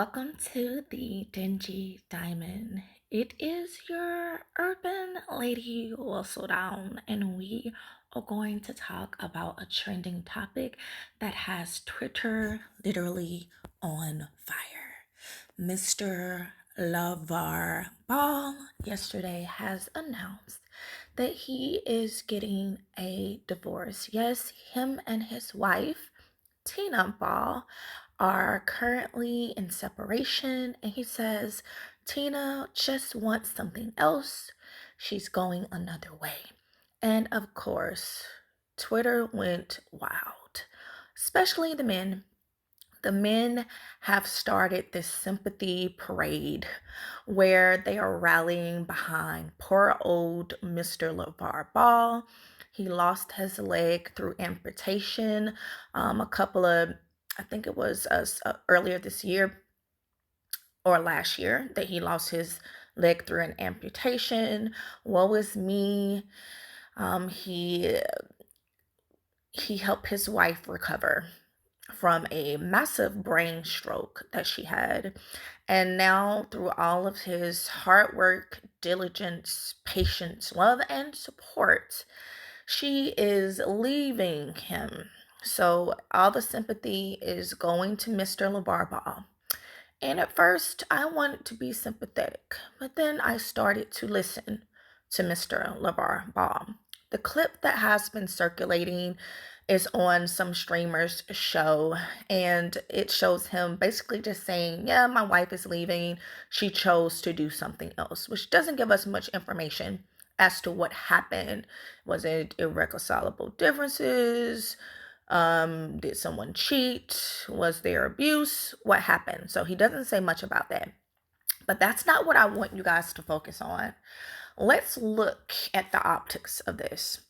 Welcome to the Dingy Diamond. It is your urban lady Whistle Down, and we are going to talk about a trending topic that has Twitter literally on fire. Mr. LaVar Ball yesterday has announced that he is getting a divorce. Yes, him and his wife Tina Ball are currently in separation, and he says Tina just wants something else. She's going another way. And of course, Twitter went wild, especially the men. The men have started this sympathy parade where they are rallying behind poor old Mr. LaVar Ball. He lost his leg through amputation I think it was earlier this year or last year that he lost his leg through an amputation. Woe is me. Um, he he helped his wife recover from a massive brain stroke that she had. And now, through all of his hard work, diligence, patience, love, and support, she is leaving him. So, all the sympathy is going to Mr. LaVar Ball. And at first, I wanted to be sympathetic, but then I started to listen to Mr. LaVar Ball. The clip that has been circulating is on some streamer's show, and it shows him basically just saying, yeah, my wife is leaving. She chose to do something else, which doesn't give us much information as to what happened. Was it irreconcilable differences? Did someone cheat? Was there abuse? What happened? So he doesn't say much about that. But that's not what I want you guys to focus on. Let's look at the optics of this.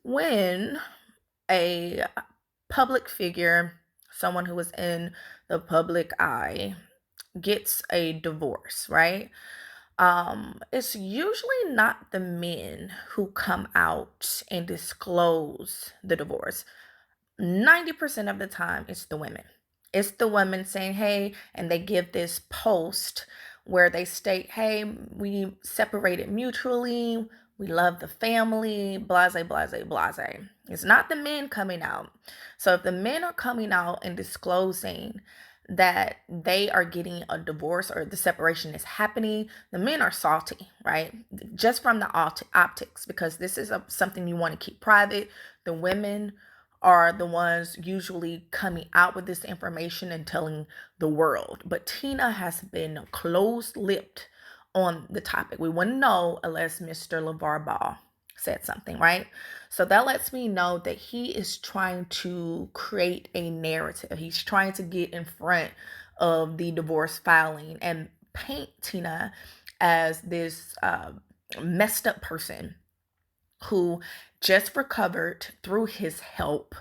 When a public figure, someone who is in the public eye, gets a divorce, right? It's usually not the men who come out and disclose the divorce. 90% of the time, it's the women. It's the women saying, hey, and they give this post where they state, hey, we separated mutually. We love the family, blase, blase, blase. It's not the men coming out. So if the men are coming out and disclosing that they are getting a divorce or the separation is happening, the men are salty, right? Just from the optics, because this is something you want to keep private. The women are the ones usually coming out with this information and telling the world. But Tina has been closed-lipped on the topic. We wouldn't know unless Mr. LaVar Ball said something, right? So that lets me know that he is trying to create a narrative. He's trying to get in front of the divorce filing and paint Tina as this messed up person who just recovered through his help,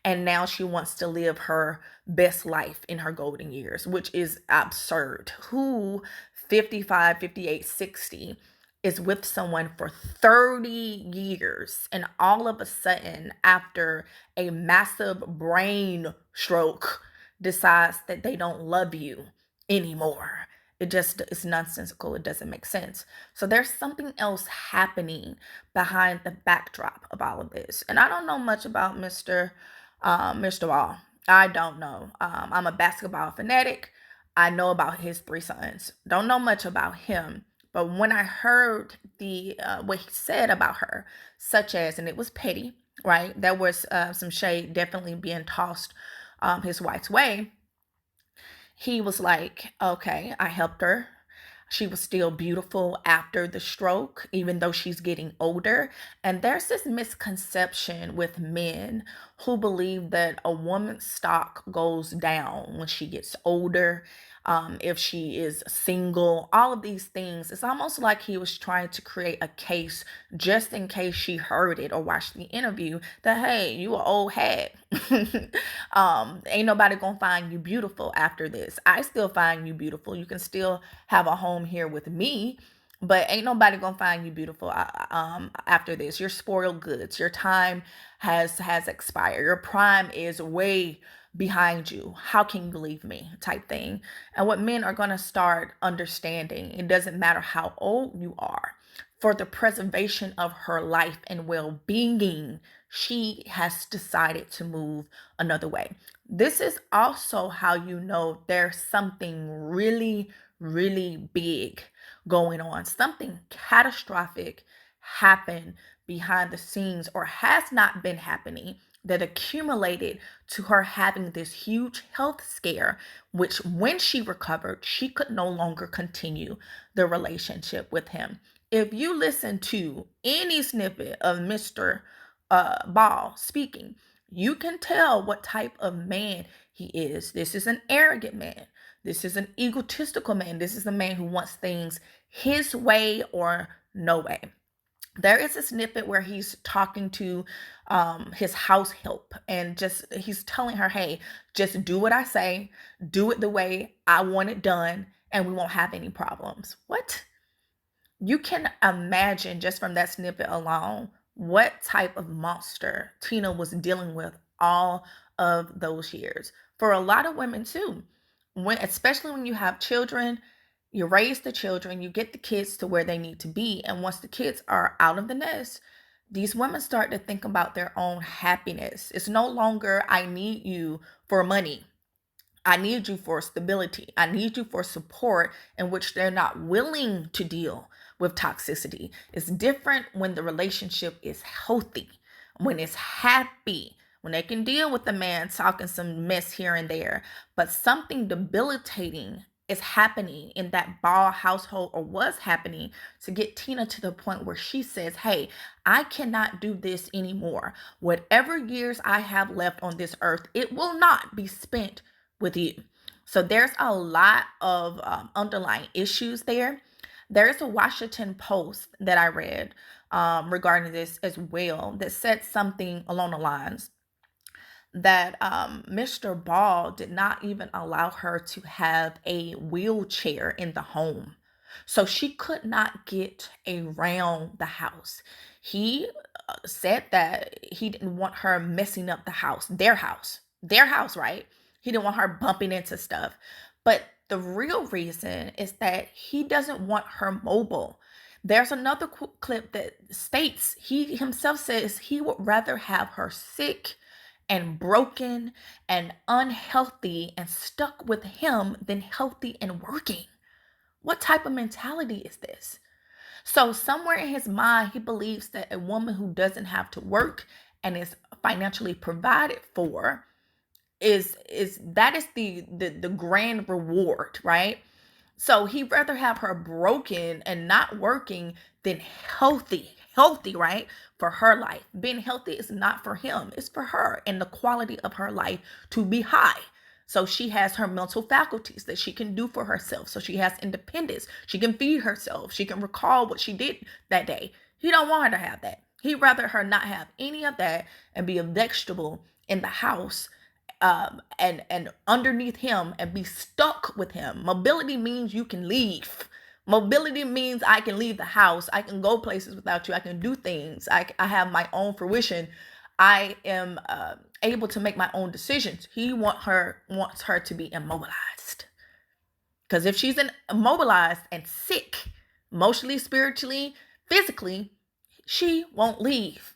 and now she wants to live her best life in her golden years, which is absurd. Who 55, 58, 60 is with someone for 30 years, and all of a sudden, after a massive brain stroke, decides that they don't love you anymore? It just is nonsensical. It doesn't make sense. So there's something else happening behind the backdrop of all of this. And I don't know much about Mr. Wall. I don't know. I'm a basketball fanatic. I know about his three sons. Don't know much about him. But when I heard the what he said about her, such as, and it was petty, right? There was some shade definitely being tossed his wife's way. He was like, okay, I helped her. She was still beautiful after the stroke, even though she's getting older. And there's this misconception with men who believe that a woman's stock goes down when she gets older, if she is single, all of these things. It's almost like he was trying to create a case just in case she heard it or watched the interview that, hey, you an old hat. Ain't nobody gonna find you beautiful after this. I still find you beautiful. You can still have a home here with me. But ain't nobody gonna find you beautiful after this. You're spoiled goods. Your time has expired. Your prime is way behind you. How can you leave me? Type thing. And what men are gonna start understanding, it doesn't matter how old you are, for the preservation of her life and well-being, she has decided to move another way. This is also how you know there's something really, really big going on. Something catastrophic happened behind the scenes or has not been happening that accumulated to her having this huge health scare, which when she recovered, she could no longer continue the relationship with him. If you listen to any snippet of Mr. Ball speaking, you can tell what type of man he is. This is an arrogant man. This is an egotistical man. This is a man who wants things his way or no way. There is a snippet where he's talking to his house help and just he's telling her, hey, just do what I say, do it the way I want it done, and we won't have any problems. What? You can imagine just from that snippet alone what type of monster Tina was dealing with all of those years. For a lot of women too, when especially when you have children, you raise the children, you get the kids to where they need to be, and once the kids are out of the nest, these women start to think about their own happiness. It's no longer I need you for money. I need you for stability. I need you for support, in which they're not willing to deal with toxicity. It's different when the relationship is healthy, when it's happy, when they can deal with the man talking some mess here and there. But something debilitating is happening in that Ball household, or was happening, to get Tina to the point where she says, hey, I cannot do this anymore. Whatever years I have left on this earth, it will not be spent with you. So there's a lot of underlying issues there. There's a Washington Post that I read regarding this as well that said something along the lines that Mr. Ball did not even allow her to have a wheelchair in the home. So she could not get around the house. He said that he didn't want her messing up the their house, right? He didn't want her bumping into stuff. But the real reason is that he doesn't want her mobile. There's another clip that states he himself says he would rather have her sick and broken and unhealthy and stuck with him than healthy and working. What type of mentality is this? So somewhere in his mind, he believes that a woman who doesn't have to work and is financially provided for is that is the grand reward, right? So he'd rather have her broken and not working than healthy, right? For her life. Being healthy is not for him, it's for her and the quality of her life to be high. So she has her mental faculties that she can do for herself. So she has independence. She can feed herself. She can recall what she did that day. He don't want her to have that. He'd rather her not have any of that and be a vegetable in the house and underneath him and be stuck with him. Mobility means you can leave. Mobility means I can leave the house. I can go places without you. I can do things. I have my own fruition. I am able to make my own decisions. He wants her to be immobilized. Because if she's immobilized and sick, emotionally, spiritually, physically, she won't leave.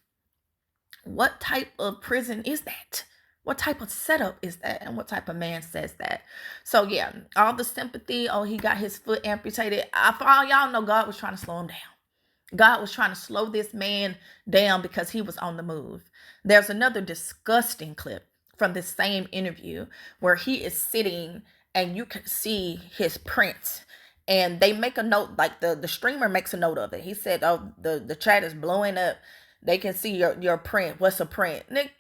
What type of prison is that? What type of setup is that? And what type of man says that? So yeah, all the sympathy. Oh, he got his foot amputated. For all y'all know, God was trying to slow him down. God was trying to slow this man down because he was on the move. There's another disgusting clip from this same interview where he is sitting and you can see his print. And they make a note, like the streamer makes a note of it. He said, oh, the chat is blowing up. They can see your print. What's a print? Nick,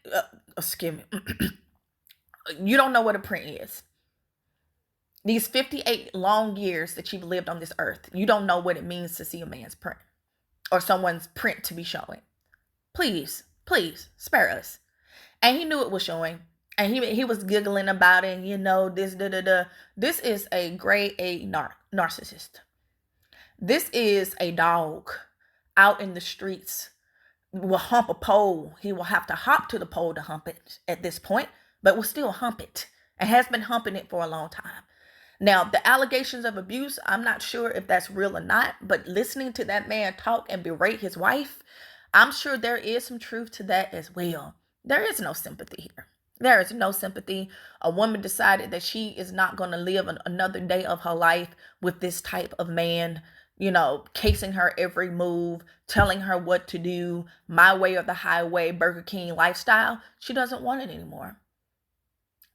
excuse me. You don't know what a print is. These 58 long years that you've lived on this earth, you don't know what it means to see a man's print or someone's print to be showing. Please, please spare us. And he knew it was showing. And he was giggling about it. And, this, da, da, da. This is a grade A narcissist. This is a dog out in the streets, will hump a pole. He will have to hop to the pole to hump it at this point, but will still hump it and has been humping it for a long time. Now, the allegations of abuse, I'm not sure if that's real or not, but listening to that man talk and berate his wife, I'm sure there is some truth to that as well. There is no sympathy here. There is no sympathy. A woman decided that she is not going to live another day of her life with this type of man, casing her every move, telling her what to do, my way or the highway, Burger King lifestyle. She doesn't want it anymore.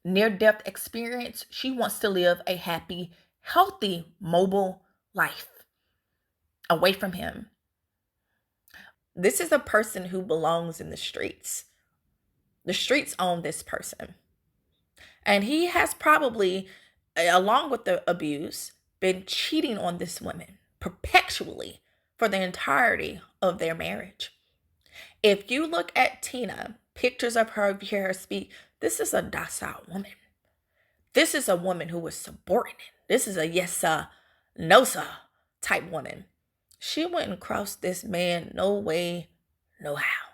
Near-death experience, she wants to live a happy, healthy, mobile life away from him. This is a person who belongs in the streets. The streets own this person. And he has probably, along with the abuse, been cheating on this woman perpetually for the entirety of their marriage. If you look at Tina, pictures of her, hear her speak, this is a docile woman. This is a woman who is subordinate. This is a yes sir, no sir type woman. She wouldn't cross this man no way, no how.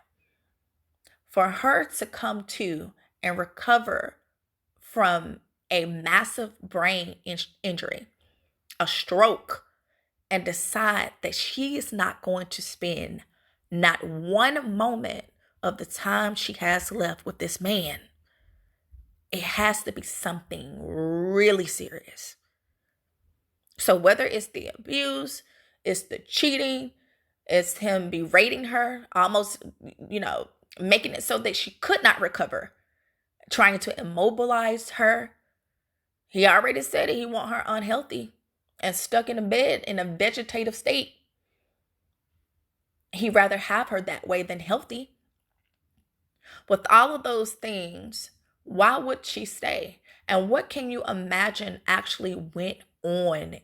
For her to come to and recover from a massive brain injury, a stroke, and decide that she is not going to spend not one moment of the time she has left with this man, it has to be something really serious. So whether it's the abuse, it's the cheating, it's him berating her, almost, making it so that she could not recover, trying to immobilize her. He already said that he want her unhealthy and stuck in a bed in a vegetative state. He'd rather have her that way than healthy. With all of those things, why would she stay? And what can you imagine actually went on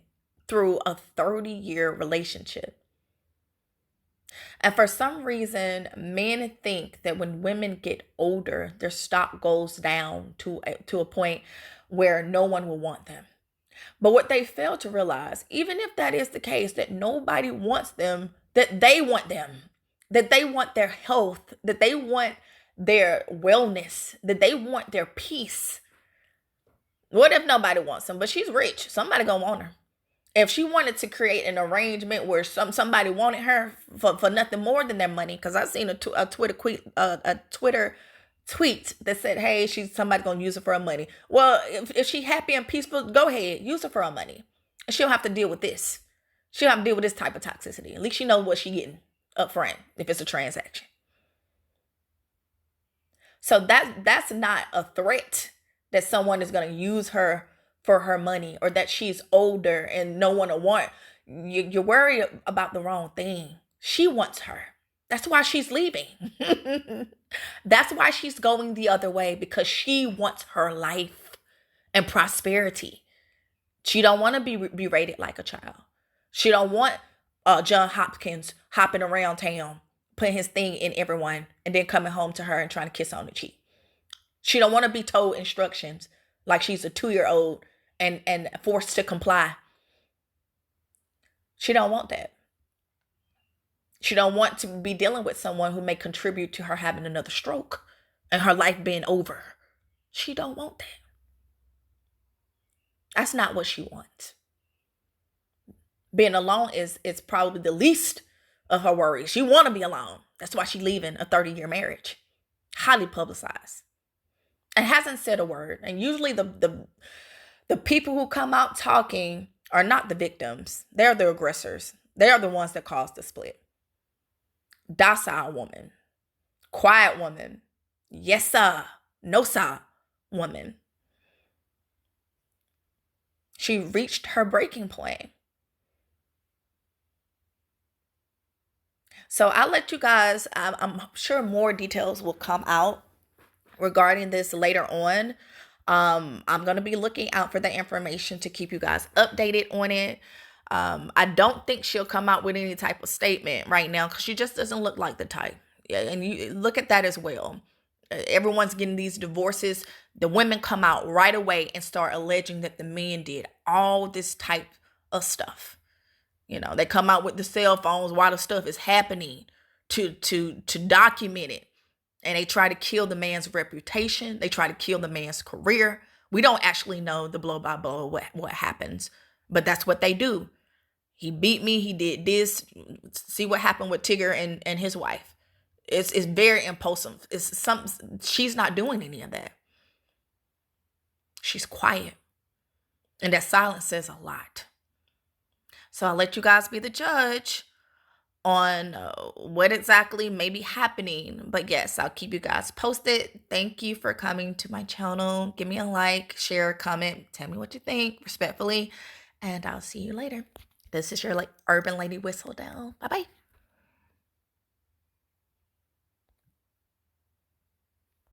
through a 30-year relationship? And for some reason, men think that when women get older, their stock goes down to a point where no one will want them. But what they fail to realize, even if that is the case, that nobody wants them, that they want them, that they want their health, that they want their wellness, that they want their peace. What if nobody wants them? But she's rich. Somebody gonna want her. If she wanted to create an arrangement where somebody wanted her for nothing more than their money, because I seen a Twitter tweet that said, "Hey, somebody gonna use her for her money." Well, if she happy and peaceful, go ahead, use her for her money. She don't have to deal with this. She don't have to deal with this type of toxicity. At least she knows what she getting up front if it's a transaction. So that's not a threat that someone is gonna use her for her money, or that she's older and no one will want. You're worried about the wrong thing. She wants her. That's why she's leaving. That's why she's going the other way, because she wants her life and prosperity. She don't want to be berated like a child. She don't want John Hopkins hopping around town, putting his thing in everyone, and then coming home to her and trying to kiss on the cheek. She don't want to be told instructions like she's a 2-year-old and forced to comply. She don't want that. She don't want to be dealing with someone who may contribute to her having another stroke and her life being over. She don't want that. That's not what she wants. Being alone is probably the least of her worries. She want to be alone. That's why she's leaving a 30-year marriage. Highly publicized. And hasn't said a word. And usually the people who come out talking are not the victims. They're the aggressors. They are the ones that caused the split. Docile woman. Quiet woman. Yes, sir. No, sir. Woman. She reached her breaking point. So I'll let you guys, I'm sure more details will come out regarding this later on. I'm going to be looking out for the information to keep you guys updated on it. I don't think she'll come out with any type of statement right now, because she just doesn't look like the type. Yeah, and you look at that as well. Everyone's getting these divorces. The women come out right away and start alleging that the men did all this type of stuff. They come out with the cell phones while the stuff is happening to document it. And they try to kill the man's reputation. They try to kill the man's career. We don't actually know the blow by blow what happens, but that's what they do. He beat me. He did this. See what happened with Tigger and his wife. It's very impulsive. She's not doing any of that. She's quiet. And that silence says a lot. So I'll let you guys be the judge on what exactly may be happening. But yes, I'll keep you guys posted. Thank you for coming to my channel. Give me a like, share, comment, tell me what you think respectfully. And I'll see you later. This is your urban lady whistle down. Bye-bye.